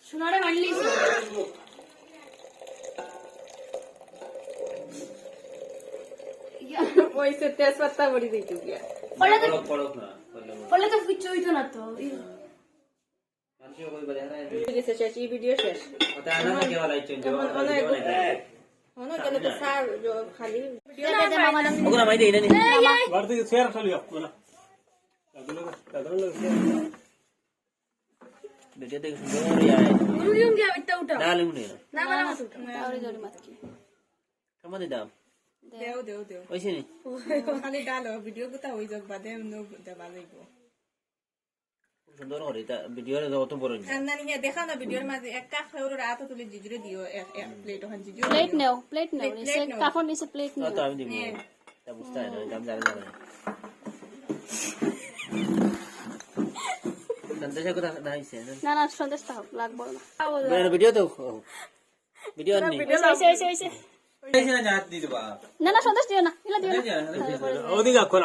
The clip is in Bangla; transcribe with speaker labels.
Speaker 1: সোনারে মানলি
Speaker 2: ওই সে তেজপাতা বড়ি দিতে গিয়া
Speaker 1: বলে তো কিছু হইতো না তো
Speaker 2: গেছে শেষ এই ভিডিও শেষ হনো কেন তো সার খালি
Speaker 3: ওগুলা মাই দেই না নি
Speaker 4: বাড়তে শেয়ার চলিও বলা
Speaker 3: ভিডিও দেখে সুন্দর ইয়াই
Speaker 1: মুরগিম গিয়া বিটা উঠা
Speaker 3: না লিমুনি
Speaker 1: না বালা মাছ উঠা
Speaker 2: আরে জোরে মাত কি
Speaker 3: কেমন দাম
Speaker 2: দেও
Speaker 3: ওইছে নি
Speaker 2: খালি ডালো ভিডিও কথা হই যাক বাদে নো দেবা যাইব
Speaker 3: সুন্দর করে তা ভিডিওরে যত বড় নি
Speaker 2: না নিয়ে দেখা না ভিডিওর মাঝে একটা খাওয়ার রাত তুলে জিজুরে দিও এক প্লেট ওখান জিজু
Speaker 1: প্লেট নেও নিচে কাফন নিচে প্লেট নেও
Speaker 3: তো আমি দিব তা বুঝতে না দাম জানা জানা সন্দেশ কথা না হইছে
Speaker 1: না সন্দেশ তো লাগবে না
Speaker 3: ভিডিও তো ভিডিও নি
Speaker 1: হইছে
Speaker 4: না জাত দি দিবা
Speaker 1: না সন্দেশ দিও না ইলা দিও না
Speaker 4: ওদিকে এখন